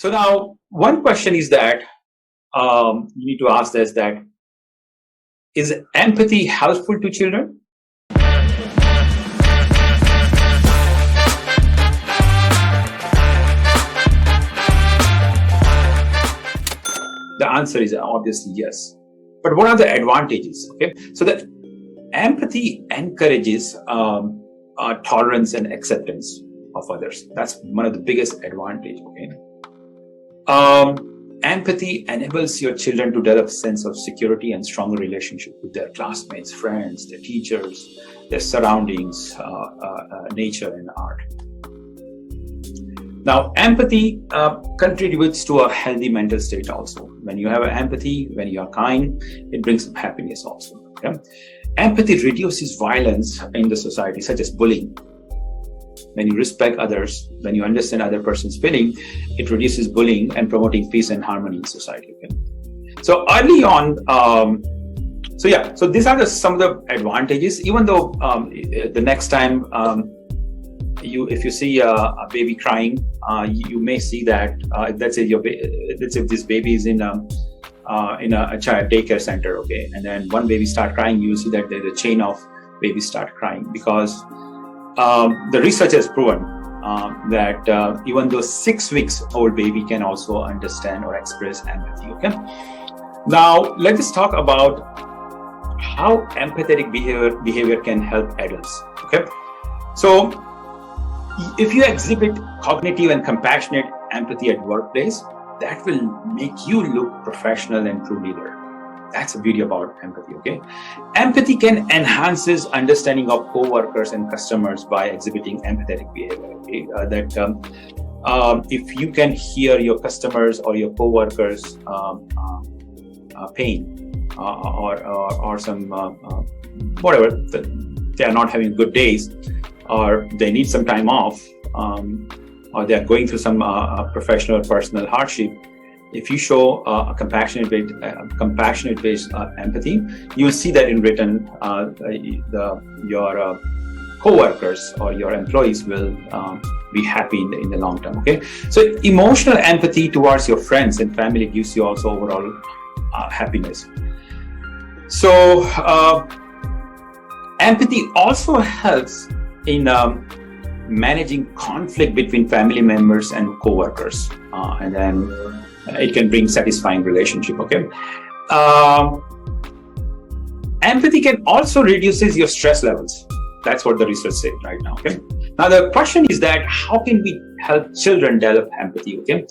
So now one question is that you need to ask this, that is empathy helpful to children? The answer is obviously yes. But what are the advantages? Okay, so that empathy encourages tolerance and acceptance of others. That's one of the biggest advantages. Okay, empathy enables your children to develop a sense of security and stronger relationship with their classmates, friends, their teachers, their surroundings, nature, and art. Now, empathy contributes to a healthy mental state also. When you have empathy, when you are kind, it brings happiness also. Okay? Empathy reduces violence in the society, such as bullying. When you respect others, when you understand other person's feeling, it reduces bullying and promoting peace and harmony in society. Okay? So early on, so these are some of the advantages. Even though the next time if you see a baby crying, you may see that let's say this baby is in a child daycare center, okay, and then one baby start crying, you see that there's a chain of babies start crying, because the research has proven that even though 6 weeks old baby can also understand or express empathy. Okay, now let us talk about how empathetic behavior can help adults. Okay, so if you exhibit cognitive and compassionate empathy at workplace, that will make you look professional and true leader. That's the beauty about empathy. Okay, empathy can enhances understanding of co-workers and customers by exhibiting empathetic behavior. Okay, if you can hear your customers or your co-workers pain or some whatever, they are not having good days, or they need some time off, or they are going through some professional or personal hardship. If you show a compassionate-based empathy, you will see that in return, your co-workers or your employees will be happy in the long term. Okay, so emotional empathy towards your friends and family gives you also overall happiness. So empathy also helps in managing conflict between family members and co-workers, and then it can bring satisfying relationship. Okay, empathy can also reduces your stress levels. That's what the research said right now. Okay, now the question is that how can we help children develop empathy? Okay,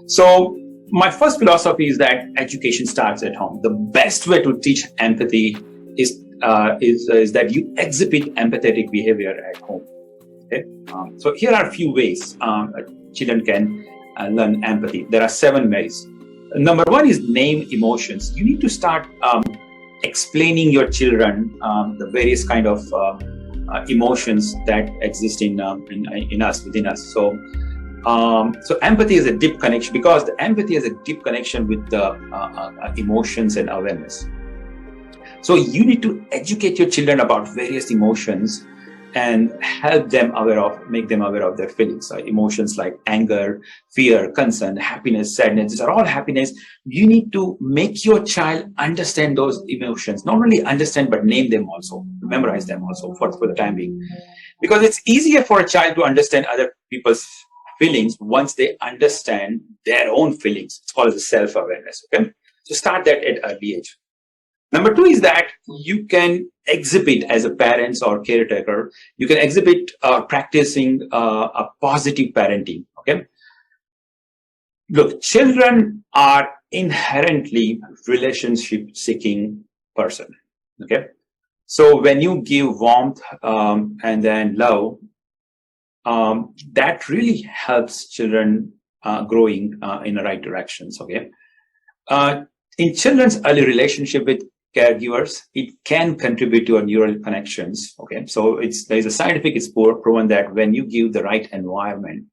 so my first philosophy is that education starts at home. The best way to teach empathy is that you exhibit empathetic behavior at home. Okay, so here are a few ways children can learn empathy. There are 7 ways. Number 1 is name emotions. You need to start explaining your children the various kind of emotions that exist in us, within us. So empathy is a deep connection, because the empathy has a deep connection with the emotions and awareness. So you need to educate your children about various emotions and make them aware of their feelings. Emotions like anger, fear, concern, happiness, sadness, these are all happiness. You need to make your child understand those emotions. Not only understand, but name them also, memorize them also for the time being. Because it's easier for a child to understand other people's feelings once they understand their own feelings. It's called self-awareness. Okay, so start that at early age. Number 2 is that you can exhibit, as a parent or caretaker, you can exhibit practicing a positive parenting. Okay, look, children are inherently relationship-seeking person. Okay, so when you give warmth and then love, that really helps children growing in the right directions. Okay, in children's early relationship with caregivers, it can contribute to a neural connections. Okay, so there's a scientific, it's proven that when you give the right environment,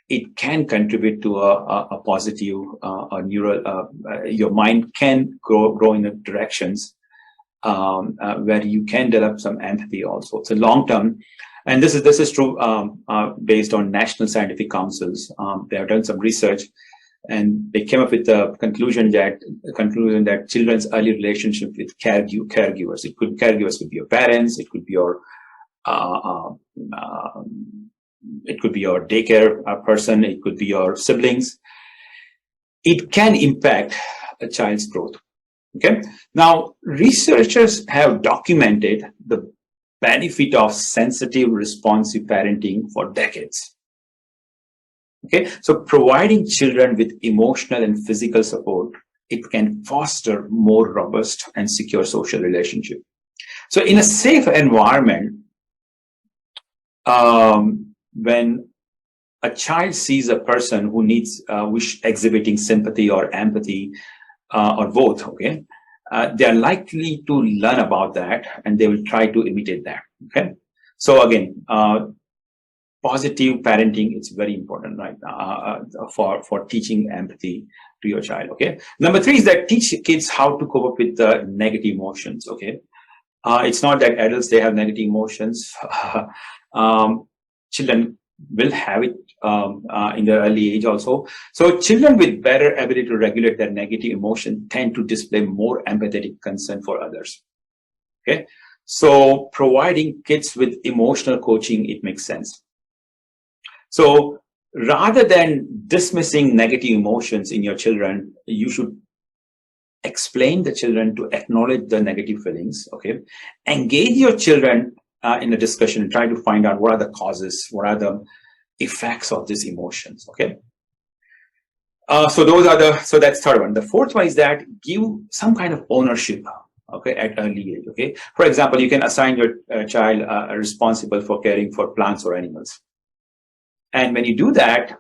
it can contribute to a positive neural. Your mind can grow in the directions where you can develop some empathy also. So long term, And this is true based on national scientific councils. They have done some research, and they came up with the conclusion that children's early relationship with caregivers, caregivers could be your parents, it could be your daycare person, it could be your siblings. It can impact a child's growth. Okay. Now, researchers have documented the benefit of sensitive, responsive parenting for decades. Okay. So providing children with emotional and physical support, it can foster more robust and secure social relationship. So in a safe environment, when a child sees a person who needs, exhibiting sympathy or empathy, or both, okay, they are likely to learn about that, and they will try to imitate that. Okay, so again, positive parenting is very important, right? For teaching empathy to your child. Okay, number 3 is that teach kids how to cope up with the negative emotions. Okay, it's not that adults, they have negative emotions. Children will have it in their early age also. So children with better ability to regulate their negative emotion tend to display more empathetic concern for others. Okay, so providing kids with emotional coaching, it makes sense. So rather than dismissing negative emotions in your children, you should explain the children to acknowledge the negative feelings. Okay, engage your children in a discussion and try to find out what are the causes, what are the effects of these emotions. Okay, so that's third one. The fourth one is that give some kind of ownership, okay, at early age. Okay, for example, you can assign your child responsible for caring for plants or animals, and when you do that,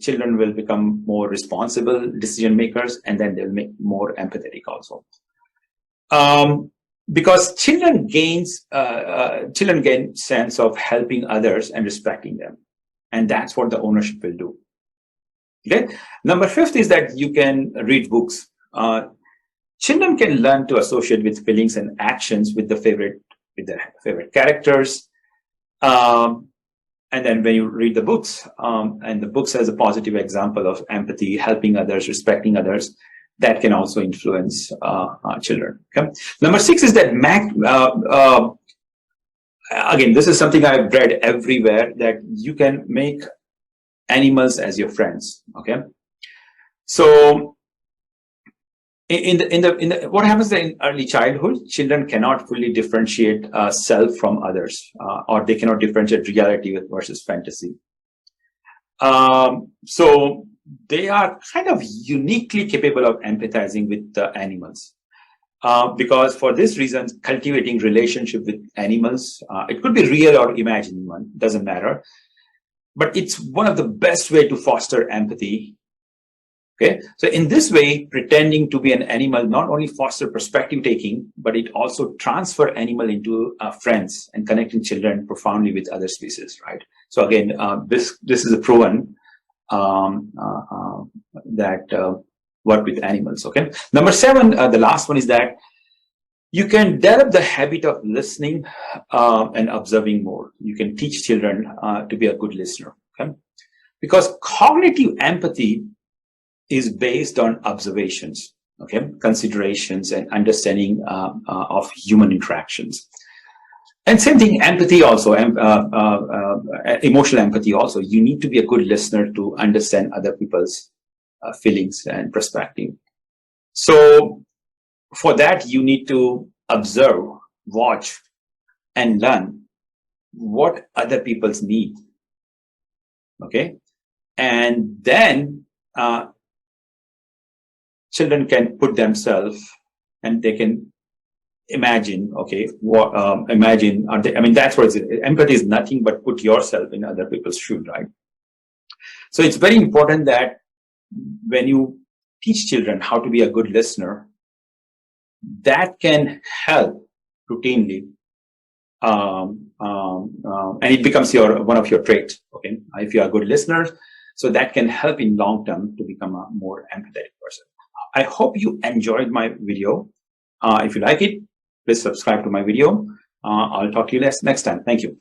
children will become more responsible decision makers, and then they'll make more empathetic also. Because children gain sense of helping others and respecting them. And that's what the ownership will do. Okay. Number 5 is that you can read books. Children can learn to associate with feelings and actions with their favorite characters. And then when you read the books, and the books has a positive example of empathy, helping others, respecting others, that can also influence children. Okay. Number 6 is that again, this is something I've read everywhere, that you can make animals as your friends. Okay, so what happens in early childhood, children cannot fully differentiate self from others, or they cannot differentiate reality versus fantasy. So they are kind of uniquely capable of empathizing with the animals. Because for this reason, cultivating relationship with animals, it could be real or imagined one, doesn't matter. But it's one of the best way to foster empathy. Okay, so in this way, pretending to be an animal not only foster perspective taking, but it also transfer animal into friends and connecting children profoundly with other species, right? So again, this is a proven that work with animals. Okay. Number 7, the last one is that you can develop the habit of listening and observing more. You can teach children to be a good listener. Okay, because cognitive empathy is based on observations, okay, considerations and understanding of human interactions. And same thing, empathy also, emotional empathy also. You need to be a good listener to understand other people's feelings and perspective. So for that, you need to observe, watch, and learn what other people's need. Okay, and then children can put themselves and they can imagine, okay, what imagine, I mean, that's what empathy is, nothing but put yourself in other people's shoes, right? So it's very important that when you teach children how to be a good listener, that can help routinely, and it becomes one of your traits. Okay, if you are a good listener, so that can help in long term to become a more empathetic person. I hope you enjoyed my video. If you like it, please subscribe to my video. I'll talk to you next time. Thank you.